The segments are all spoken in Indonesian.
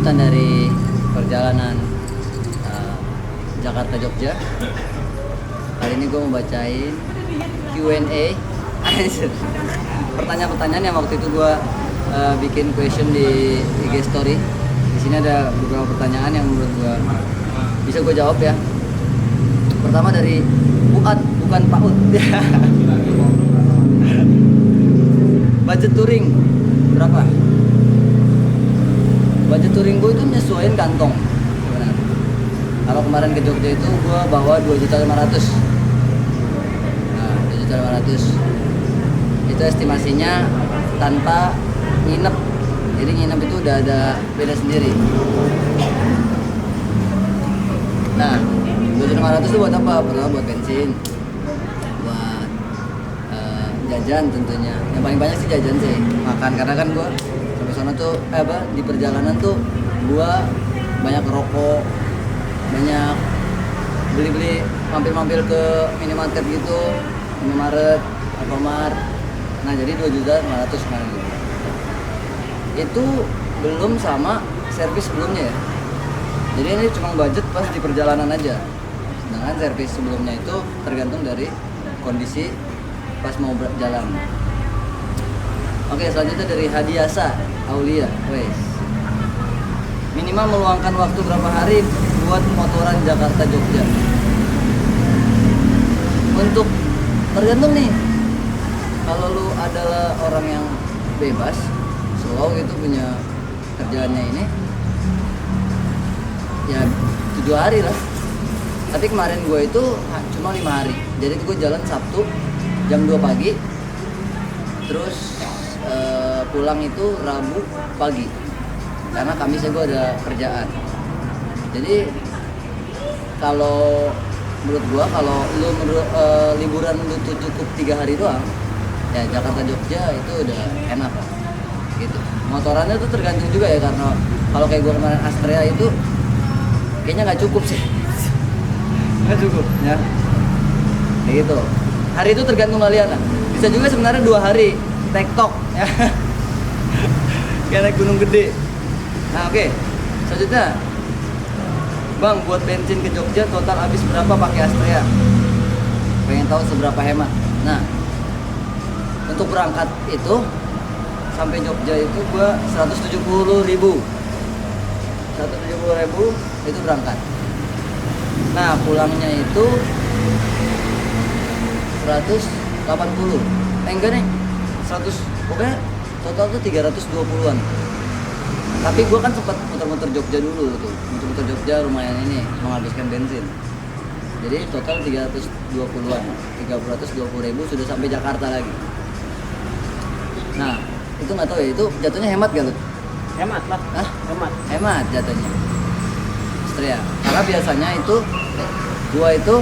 lanjutan dari perjalanan Jakarta Jogja. Kali ini gue mau bacain Q&A. Pertanyaan-pertanyaan yang waktu itu gue bikin question di IG story. Di sini ada beberapa pertanyaan yang menurut gue bisa gue jawab ya. Pertama dari Uat, bukan Paut. Budget touring berapa? Budget touring gue itu nyesuaiin kantong. Benar. Kalau kemarin ke Jogja itu gue bawa 2.500.000. Nah, 2.500.000 itu estimasinya tanpa nginep. Jadi nginep itu udah ada beda sendiri. Nah, 2.500.000 itu buat apa? Pertama buat bensin, buat jajan tentunya. Yang paling banyak sih jajan sih, makan. Karena kan gue sampai sana tuh di perjalanan tuh gue banyak rokok, banyak beli-beli, mampir-mampir ke minimarket gitu, Indomaret, Alfamart. Nah, jadi 2.500.000 kemarin gitu. Itu belum sama servis sebelumnya ya. Jadi ini cuma budget pas di perjalanan aja. Sedangkan servis sebelumnya itu tergantung dari kondisi pas mau jalan. Oke, selanjutnya dari Hadiasa Aulia. Wes. Minimal meluangkan waktu berapa hari buat motoran Jakarta Jogja? Untuk tergantung nih. Kalau lu adalah orang yang bebas, slow gitu, punya kerjaannya ini, ya 7 hari lah. Tapi kemarin gue itu cuma 5 hari. Jadi itu gue jalan Sabtu jam 2 pagi, terus pulang itu Rabu pagi, karena Kamisnya gue ada kerjaan. Jadi kalau menurut gue, kalau lu liburan lu tuh cukup 3 hari doang, ya Jakarta Jogja itu udah enak gitu. Motorannya tuh tergantung juga ya, karena kalau kayak gue kemarin Astrea itu kayaknya nggak cukup sih. Nggak cukup ya kayak gitu. Hari itu tergantung kalian lah. Bisa juga sebenarnya 2 hari tektok ya. Kayak naik gunung gede. Nah, oke. Selanjutnya, Bang, buat bensin ke Jogja total habis berapa pakai Astrea? Pengen tahu seberapa hemat. Nah, untuk berangkat itu sampai Jogja itu gua 170.000 itu berangkat. Nah, pulangnya itu 180. Enggak nih, 100. Pokoknya total tuh 320-an. Tapi gue kan sempat muter-muter Jogja dulu tuh. Muter-muter Jogja lumayan ini menghabiskan bensin. Jadi total 320-an. 320.000 sudah sampai Jakarta lagi. Nah, itu nggak tahu ya, itu jatuhnya hemat gak lu? Hemat lah. Hah? Hemat Jatuhnya. Astrea. Karena biasanya itu gua itu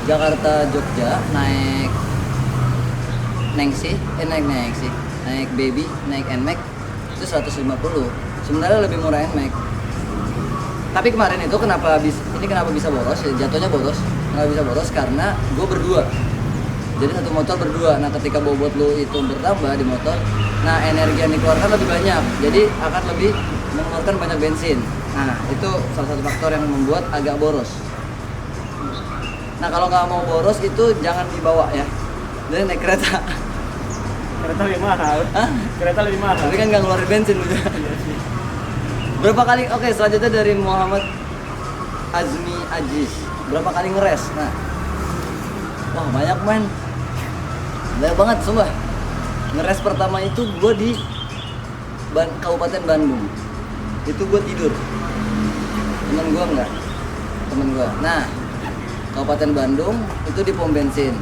Jakarta Jogja naik Nexi, naik Baby, naik Nmax itu 150. Sebenarnya lebih murah Nmax. Tapi kemarin itu kenapa bisa boros? Ya, jatuhnya boros. Kenapa bisa boros? Karena gue berdua. Jadi satu motor berdua. Nah, ketika bobot lu itu bertambah di motor, nah energi yang dikeluarkan lebih banyak. Jadi akan lebih mengeluarkan banyak bensin. Nah, itu salah satu faktor yang membuat agak boros. Nah, kalau nggak mau boros itu jangan dibawa ya. Jadi naik kereta. Kereta lebih mahal. Hah? Kereta lebih mahal. Tapi kan nggak ngeluarin bensin udah. Iya sih. Berapa kali? Oke, selanjutnya dari Muhammad Azmi Aziz. Berapa kali ngeres? Nah, wah banyak men. Banyak banget, sumpah. Ngeres pertama itu gue di Kabupaten Bandung. Itu gue tidur. Temen gue. Nah, Kabupaten Bandung itu di pom bensin.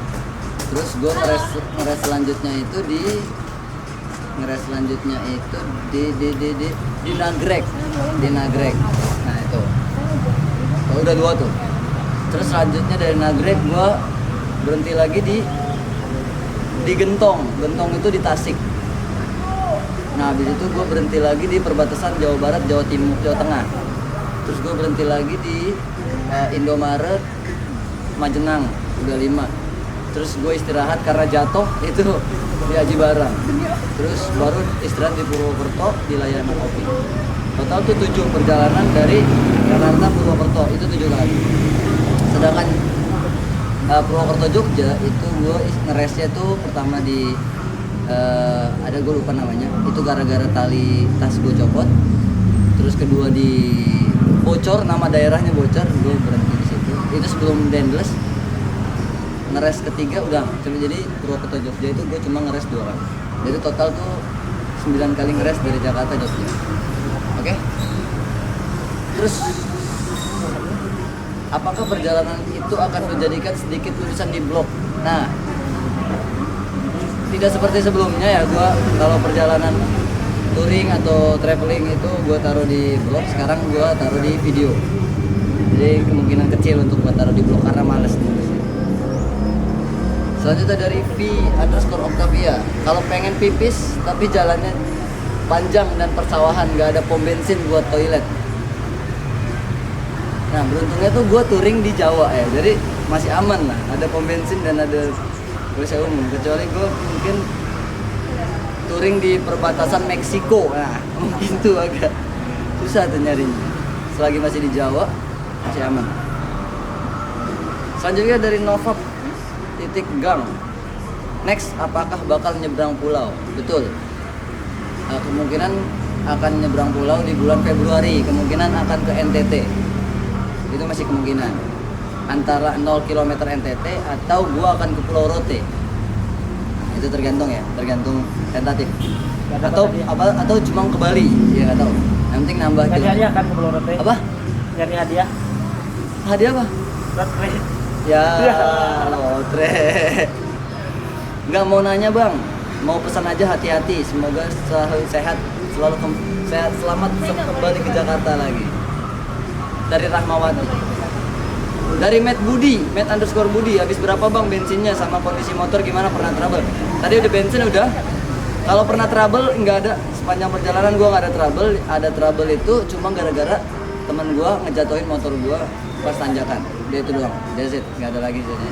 Terus gue ngeres selanjutnya itu di Nagrek. Nah, itu. Oh, udah 2 tuh. Terus selanjutnya dari Nagrek gue berhenti lagi di Gentong itu di Tasik. Nah, habis itu gue berhenti lagi di perbatasan Jawa Barat, Jawa Timur, Jawa Tengah. Terus gue berhenti lagi di Indomaret Majenang, udah 5. terus gue istirahat karena jatuh itu di Aji Barang, terus baru istirahat di Purwokerto di Layanan Kopi. Total tuh 7 perjalanan dari Jakarta Purwokerto, itu 7 kali. Sedangkan Purwokerto Jogja itu gue ngeresnya tuh pertama di ada gue lupa namanya, itu gara-gara tali tas gue copot. Terus kedua di bocor, nama daerahnya bocor, gue berhenti di situ. Itu sebelum Dendles. Ngeres ketiga udah, jadi Purwokerto Jogja itu gue cuma ngeres 2 kali. Jadi total tuh 9 kali ngeres dari Jakarta Jogja. Oke? Terus apakah perjalanan itu akan menjadikan sedikit tulisan di blog? Nah, tidak seperti sebelumnya ya, gue kalau perjalanan touring atau traveling itu gue taruh di blog, sekarang gue taruh di video. Jadi kemungkinan kecil untuk gue taruh di blog karena males nulisnya. Selanjutnya dari V_Octavia, kalau pengen pipis tapi jalannya panjang dan persawahan, gak ada pom bensin buat toilet. Nah beruntungnya tuh gue touring di Jawa ya, jadi masih aman lah, ada pom bensin dan ada WC umum. Kecuali gue mungkin touring di perbatasan Meksiko, nah mungkin tuh agak susah tuh nyarinya. Selagi masih di Jawa masih aman. Selanjutnya dari Nova titik Gang, next apakah bakal nyebrang pulau? Betul, kemungkinan akan nyebrang pulau di bulan Februari, kemungkinan akan ke NTT. Itu masih kemungkinan antara 0 km NTT atau gua akan ke Pulau Rote. Itu tergantung ya, tergantung tentatif. Atau cuma ke Bali, ya nggak tahu. Yang penting nambah. Nyari hadiah kan ke Pulau Rote? Apa? Nyari hadiah. Hadiah apa? Lotre. Ya, lotre. Nggak mau nanya bang, mau pesan aja hati-hati. Semoga selalu sehat, sehat, selamat kembali ke Jakarta lagi. Dari Rahmawati. Dari Matt _Budi, habis berapa bang bensinnya, sama kondisi motor gimana, pernah trouble? Tadi udah bensin udah. Kalau pernah trouble nggak ada, sepanjang perjalanan gua nggak ada trouble. Ada trouble itu cuma gara-gara teman gua ngejatuhin motor gua pas tanjakan. Dia itu doang, that's it, nggak ada lagi jadinya.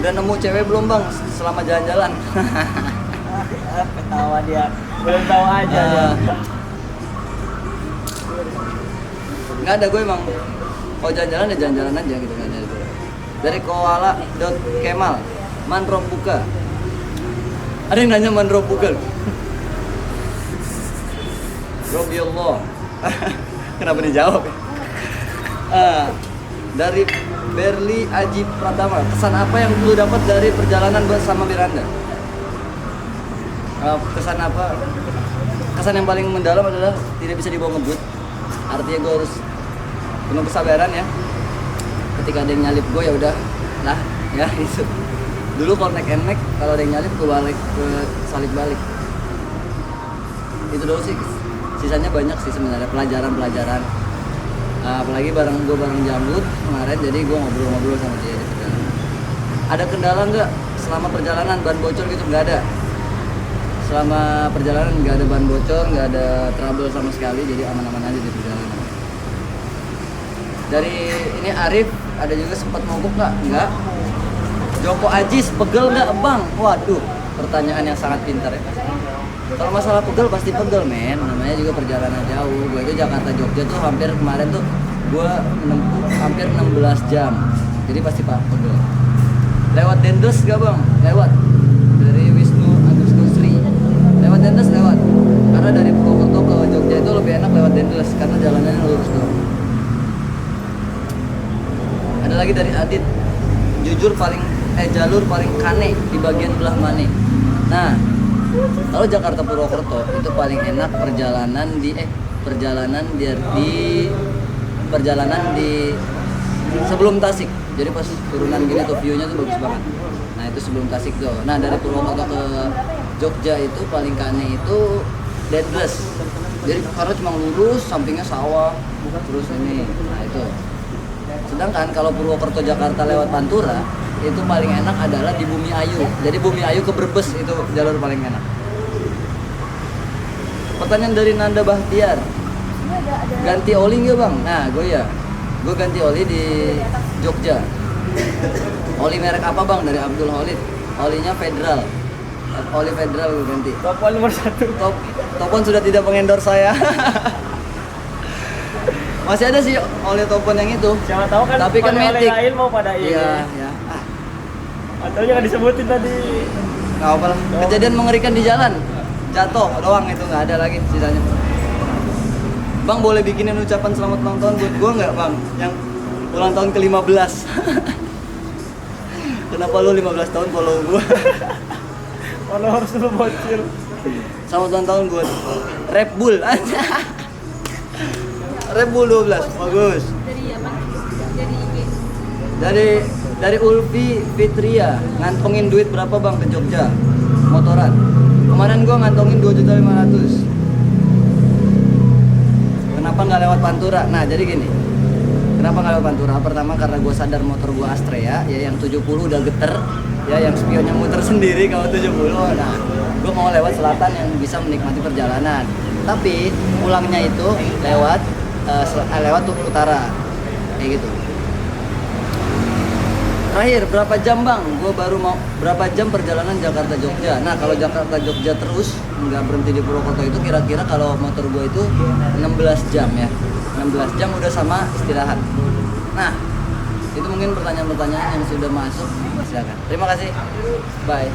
Udah nemu cewek belum bang selama jalan-jalan? Ketawa dia, belum tahu aja dia. Nggak ada, gue emang kalau jalan-jalan ya jalan-jalan aja gitu kan. Dari Koala.Kemal, Manrop buka. Ada yang nanya Manrop buka. Robi Allah. Kenapa dijawab ya? Dari Berli Aji Pratama, kesan apa yang lu dapat dari perjalanan bersama Miranda? Kesan apa? Kesan yang paling mendalam adalah tidak bisa dibawa ngebut. Artinya gue harus penuh kesabaran ya. Ketika ada yang nyalip gue ya udah lah ya itu. Dulu kalau naik NMAX kalau ada yang nyalip gue balik ke salib balik. Itu dulu sih. Sisanya banyak sih sebenarnya pelajaran. Apalagi bareng Jamlut kemarin, jadi gue ngobrol-ngobrol sama dia di perjalanan. Ada kendala nggak selama perjalanan, ban bocor gitu? Nggak ada. Selama perjalanan nggak ada ban bocor, nggak ada trouble sama sekali, jadi aman-aman aja di perjalanan. Dari ini Arif, ada juga sempat mogok nggak? Nggak. Joko Ajis, pegel nggak bang? Waduh, pertanyaan yang sangat pintar ya. Kalau masalah pegel pasti pegel men, namanya juga perjalanan jauh. Gue itu Jakarta Jogja tuh hampir kemarin tuh gue menempuh hampir 16 jam, jadi pasti pegel. Lewat Dendles gak bang? Lewat. Dari Wisnu_Sri. Lewat Dendles lewat. Karena dari Purwokerto ke Jogja itu lebih enak lewat Dendles karena jalanannya lurus doang. Ada lagi dari Adit, jalur paling kane di bagian belah mana? Nah, kalau Jakarta Purwokerto itu paling enak perjalanan di sebelum Tasik. Jadi pas turunan gini tuh view-nya tuh bagus banget. Nah, itu sebelum Tasik tuh. Nah, dari Purwokerto ke Jogja itu paling kane itu Dendles. Jadi karena cuma lurus, sampingnya sawah, terus ini. Nah, itu. Sedangkan kalau Purwokerto Jakarta lewat Pantura, itu paling enak adalah di Bumi Ayu. Jadi Bumi Ayu ke Brebes itu jalur paling enak. Pertanyaan dari Nanda Bahtiar, ganti oli nggak bang? Nah gue ganti oli di Jogja. Oli merek apa bang? Dari Abdul Holid. Olinya Federal. Oli Federal gue ganti. Topon nomor 1. Topon sudah tidak mengendorse saya. Masih ada sih oli Topon yang itu. Siapa tahu kan Tapi kan oleh Matic. lain mau pada ini. Iya, ya. Atau jangan disebutin tadi. Nggak apa lah. Kejadian mengerikan di jalan. Jatuh doang itu, nggak ada lagi sisanya. Bang boleh bikinin ucapan selamat ulang tahun buat gua nggak bang? Yang ulang tahun ke-15. Kenapa lu 15 tahun follow gua? Followers lu bocil. Selamat ulang tahun buat Red Bull. Red Bull 12, bagus. Dari apa? Dari IG. Dari Ulfi Fitria, ngantongin duit berapa bang ke Jogja? Motoran. Kemarin gua ngantongin 2.500.000. Kenapa nggak lewat Pantura? Nah jadi gini. Kenapa nggak lewat Pantura? Pertama karena gua sadar motor gua Astrea, ya yang 70 udah geter, ya yang spionnya muter sendiri kalau 70. Nah, gua mau lewat selatan yang bisa menikmati perjalanan. Tapi pulangnya itu lewat utara, kayak gitu. Terakhir berapa jam bang? Gue baru mau berapa jam perjalanan Jakarta Jogja. Nah kalau Jakarta Jogja terus nggak berhenti di Purwokerto itu kira-kira kalau motor gue itu 16 jam ya. 16 jam udah sama istirahat. Nah itu mungkin pertanyaan-pertanyaan yang sudah masuk. Silakan. Terima kasih. Bye.